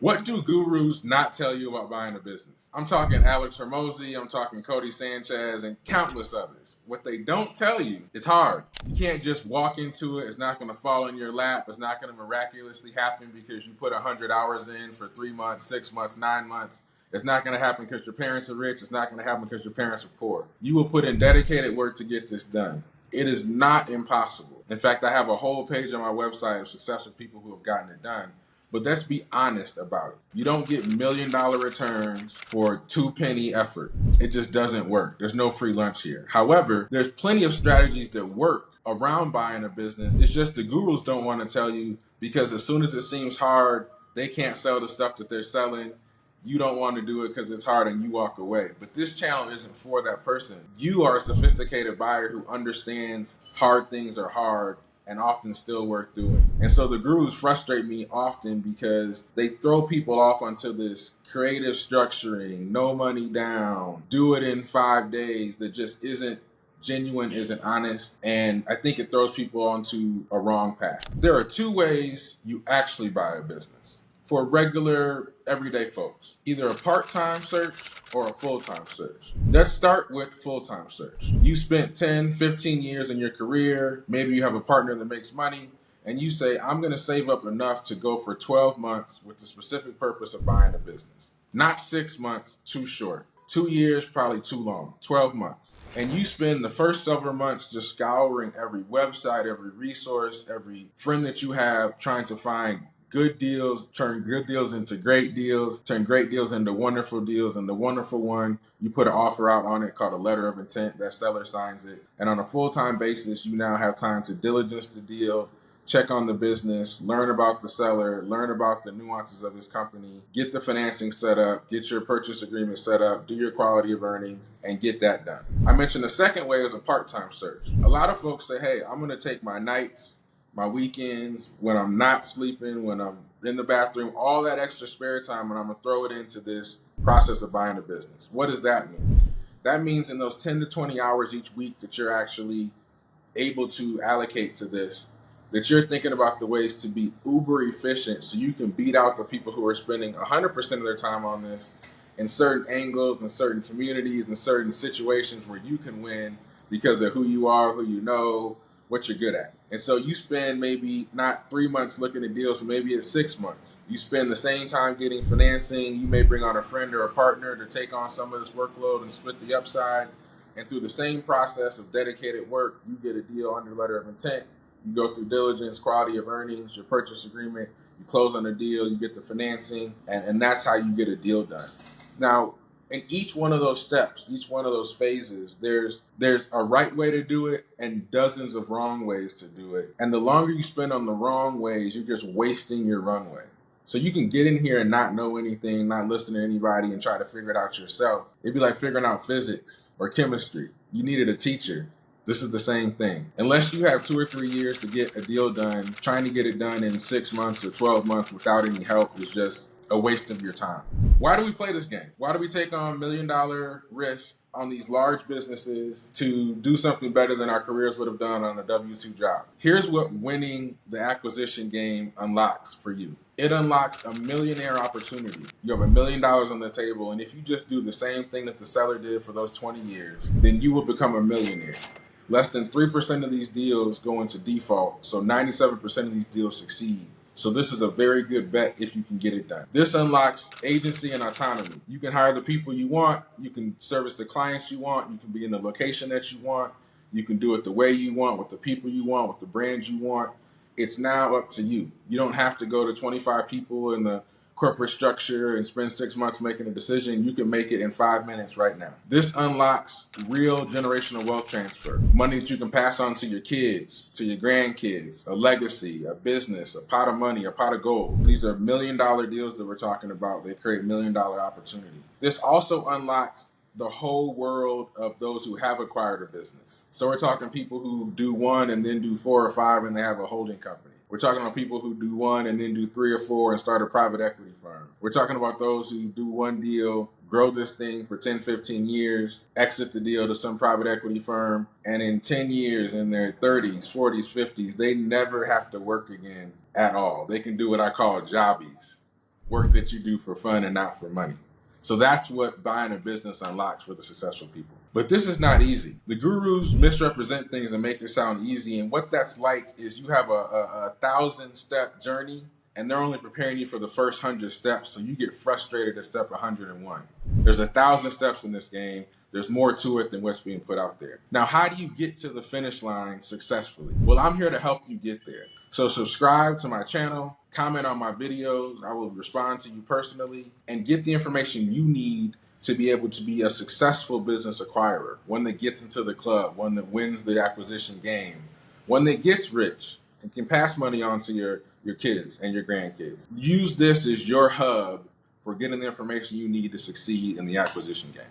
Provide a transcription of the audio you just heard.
What do gurus not tell you about buying a business? I'm talking Alex Hormozi, I'm talking Codie Sanchez, and countless others. What they don't tell you, it's hard. You can't just walk into it. It's not going to fall in your lap. It's not going to miraculously happen because you put 100 hours in for 3 months, 6 months, 9 months. It's not going to happen because your parents are rich. It's not going to happen because your parents are poor. You will put in dedicated work to get this done. It is not impossible. In fact, I have a whole page on my website of successful people who have gotten it done. But let's be honest about it. You don't get $1 million returns for 2-penny effort. It just doesn't work. There's no free lunch here. However, there's plenty of strategies that work around buying a business. It's just the gurus don't want to tell you because as soon as it seems hard, they can't sell the stuff that they're selling. You don't want to do it because it's hard and you walk away. But this channel isn't for that person. You are a sophisticated buyer who understands hard things are hard and often still worth doing. And so the gurus frustrate me often because they throw people off onto this creative structuring, no money down, do it in 5 days that just isn't genuine, isn't honest, and I think it throws people onto a wrong path. There are 2 ways you actually buy a business for regular, everyday folks, either a part-time search or a full-time search. Let's start with full-time search. You spent 10, 15 years in your career, maybe you have a partner that makes money, and you say, I'm gonna save up enough to go for 12 months with the specific purpose of buying a business. Not 6 months, too short. 2 years, probably too long. 12 months. And you spend the first several months just scouring every website, every resource, every friend that you have, trying to find good deals, turn good deals into great deals, turn great deals into wonderful deals, and the wonderful one, you put an offer out on it called a letter of intent, that seller signs it, and on a full-time basis, you now have time to diligence the deal, check on the business, learn about the seller, learn about the nuances of his company, get the financing set up, get your purchase agreement set up, do your quality of earnings, and get that done. I mentioned the second way is a part-time search. A lot of folks say, hey, I'm gonna take my nights, my weekends, when I'm not sleeping, when I'm in the bathroom, all that extra spare time, and I'm gonna throw it into this process of buying a business. What does that mean? That means in those 10 to 20 hours each week that you're actually able to allocate to this, that you're thinking about the ways to be uber efficient so you can beat out the people who are spending 100% of their time on this in certain angles, in certain communities, in certain situations where you can win because of who you are, who you know, what you're good at. And so you spend maybe not 3 months looking at deals, but maybe it's 6 months. You spend the same time getting financing. You may bring on a friend or a partner to take on some of this workload and split the upside. And through the same process of dedicated work, you get a deal under letter of intent. You go through diligence, quality of earnings, your purchase agreement, you close on the deal, you get the financing, and that's how you get a deal done. Now, in each one of those steps, each one of those phases, there's a right way to do it and dozens of wrong ways to do it. And the longer you spend on the wrong ways, you're just wasting your runway. So you can get in here and not know anything, not listen to anybody and try to figure it out yourself. It'd be like figuring out physics or chemistry. You needed a teacher. This is the same thing. Unless you have 2 or 3 years to get a deal done, trying to get it done in 6 months or 12 months without any help is just a waste of your time. Why do we play this game? Why do we take on $1 million risks on these large businesses to do something better than our careers would have done on a W-2 job? Here's what winning the acquisition game unlocks for you. It unlocks a millionaire opportunity. You have $1 million on the table, and if you just do the same thing that the seller did for those 20 years, then you will become a millionaire. Less than 3% of these deals go into default, so 97% of these deals succeed. So this is a very good bet if you can get it done. This unlocks agency and autonomy. You can hire the people you want. You can service the clients you want. You can be in the location that you want. You can do it the way you want, with the people you want, with the brands you want. It's now up to you. You don't have to go to 25 people in the corporate structure and spend 6 months making a decision. You can make it in 5 minutes right now. This unlocks real generational wealth transfer. Money that you can pass on to your kids, to your grandkids, a legacy, a business, a pot of money, a pot of gold. These are $1 million deals that we're talking about. They create $1 million opportunity. This also unlocks the whole world of those who have acquired a business. So we're talking people who do 1 and then do 4 or 5 and they have a holding company. We're talking about people who do 1 and then do 3 or 4 and start a private equity firm. We're talking about those who do 1 deal, grow this thing for 10, 15 years, exit the deal to some private equity firm, and in 10 years, in their 30s, 40s, 50s, they never have to work again at all. They can do what I call jobbies. work that you do for fun and not for money. So that's what buying a business unlocks for the successful people. But this is not easy. The gurus misrepresent things and make it sound easy. And what that's like is you have a 1,000-step journey, and they're only preparing you for the first 100 steps. So you get frustrated at step 101. There's 1,000 steps in this game. There's more to it than what's being put out there. Now, how do you get to the finish line successfully? Well, I'm here to help you get there. So subscribe to my channel, comment on my videos. I will respond to you personally and get the information you need to be able to be a successful business acquirer, one that gets into the club, one that wins the acquisition game, one that gets rich and can pass money on to your kids and your grandkids. Use this as your hub for getting the information you need to succeed in the acquisition game.